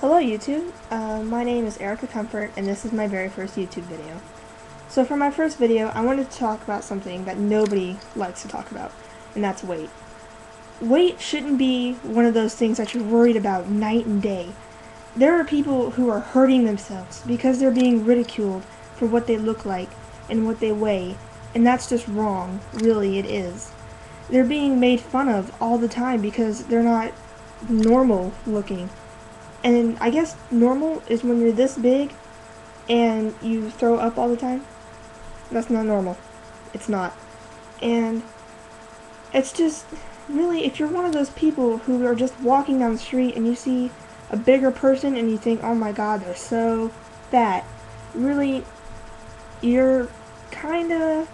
Hello YouTube, my name is Erica Comfort and this is my very first YouTube video. So for my first video, I wanted to talk about something that nobody likes to talk about, and that's weight. Weight shouldn't be one of those things that you're worried about night and day. There are people who are hurting themselves because they're being ridiculed for what they look like and what they weigh, and that's just wrong, really it is. They're being made fun of all the time because they're not normal looking. And I guess normal is when you're this big and you throw up all the time. That's not normal. It's not. And it's just, really, if you're one of those people who are just walking down the street and you see a bigger person and you think, oh my god, they're so fat, really, you're kinda,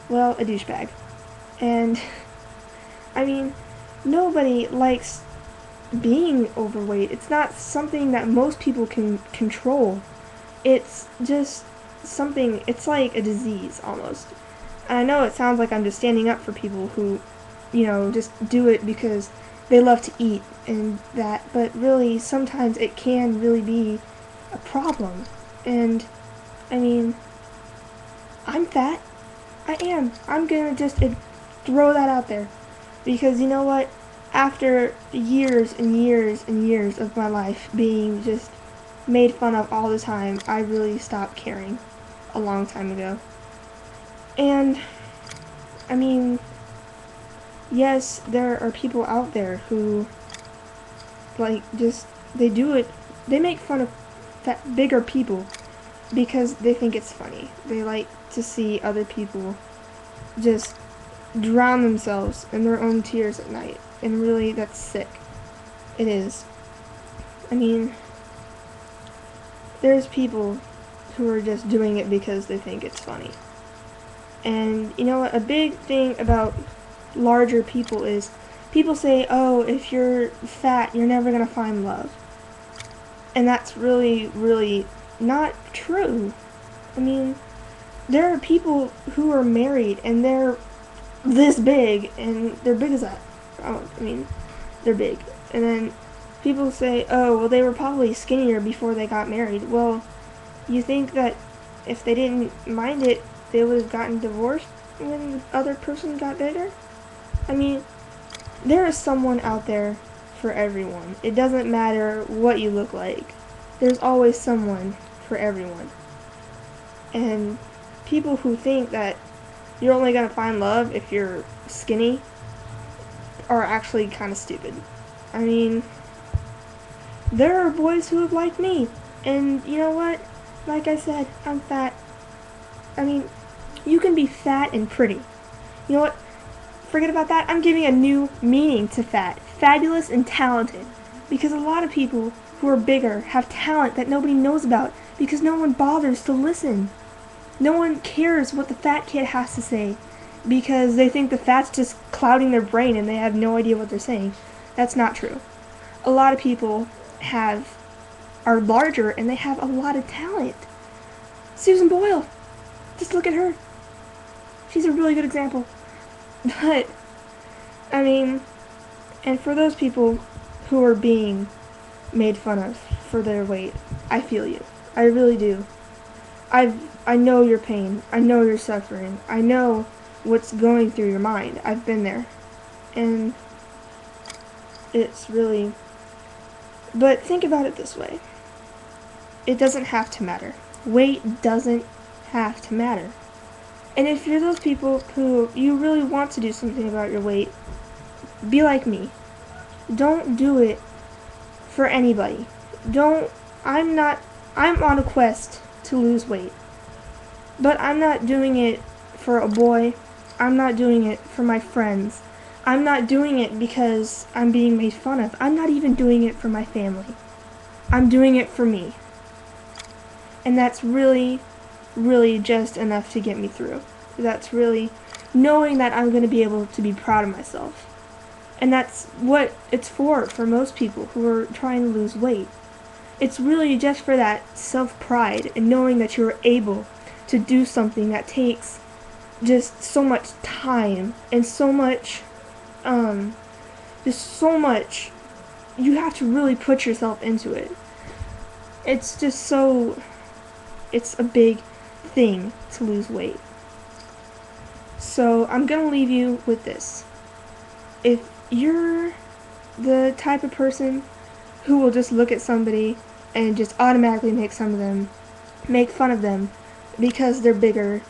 well, a douchebag. And, I mean, nobody likes being overweight. It's not something that most people can control. It's just something, it's like a disease almost. And I know it sounds like I'm just standing up for people who, just do it because they love to eat and that, but really sometimes it can really be a problem. And I mean, I'm fat. I am. I'm gonna just throw that out there. Because you know what? After years and years and years of my life being just made fun of all the time, I really stopped caring a long time ago. And, I mean, yes, there are people out there who, they do it, they make fun of bigger people because they think it's funny. They like to see other people just drown themselves in their own tears at night. And really, that's sick. It is. I mean, there's people who are just doing it because they think it's funny. And you know what? A big thing about larger people is people say, oh, if you're fat, you're never going to find love. And that's really, really not true. I mean, there are people who are married and they're this big and they're big as that. They're big. And then people say, oh, well, they were probably skinnier before they got married. Well, you think that if they didn't mind it, they would have gotten divorced when the other person got bigger? I mean, there is someone out there for everyone. It doesn't matter what you look like. There's always someone for everyone. And people who think that you're only going to find love if you're skinny are actually kind of stupid. I mean, there are boys who have liked me, and you know what? Like I said, I'm fat. I mean, you can be fat and pretty. You know what? Forget about that. I'm giving a new meaning to fat. Fabulous and talented. Because a lot of people who are bigger have talent that nobody knows about because no one bothers to listen. No one cares what the fat kid has to say because they think the fat's just clouding their brain and they have no idea what they're saying. That's not true. A lot of people are larger and they have a lot of talent. Susan Boyle, just look at her. She's a really good example. But, I mean, and for those people who are being made fun of for their weight, I feel you. I really do. I know your pain. I know your suffering. I know what's going through your mind. I've been there. And it's really... But think about it this way. It doesn't have to matter. Weight doesn't have to matter. And if you're those people who you really want to do something about your weight, be like me. Don't do it for anybody. I'm on a quest to lose weight. But I'm not doing it for a boy. I'm not doing it for my friends. I'm not doing it because I'm being made fun of. I'm not even doing it for my family. I'm doing it for me. And that's really, really just enough to get me through. That's really knowing that I'm going to be able to be proud of myself. And that's what it's for most people who are trying to lose weight. It's really just for that self-pride and knowing that you're able to do something that takes just so much time and so much, just so much, you have to really put yourself into it. It's just so, it's a big thing to lose weight. So I'm going to leave you with this. If you're the type of person who will just look at somebody and just automatically make fun of them because they're bigger,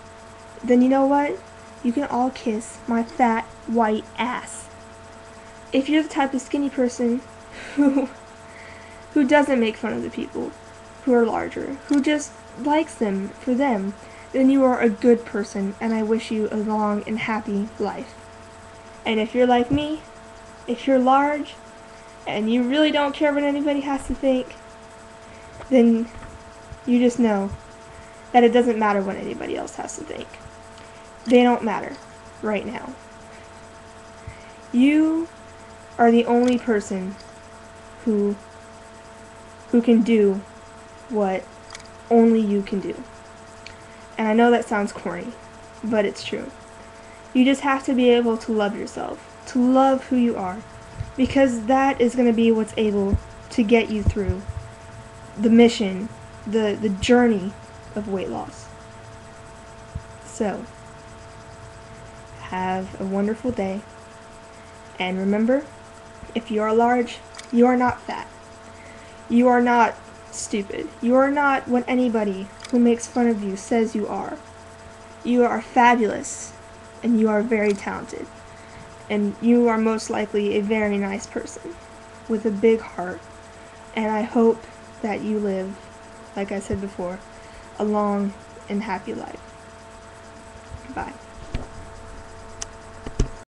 then you know what? You can all kiss my fat, white ass. If you're the type of skinny person who doesn't make fun of the people who are larger, who just likes them for them, then you are a good person, and I wish you a long and happy life. And if you're like me, if you're large, and you really don't care what anybody has to think, then you just know that it doesn't matter what anybody else has to think. They don't matter right now. You are the only person who can do what only you can do. And I know that sounds corny, but it's true. You just have to be able to love yourself, to love who you are, because that is going to be what's able to get you through the mission, the journey of weight loss. So, have a wonderful day. And remember, if you are large, you are not fat. You are not stupid. You are not what anybody who makes fun of you says you are. You are fabulous, and you are very talented. And you are most likely a very nice person with a big heart. And I hope that you live, like I said before, a long and happy life. Bye.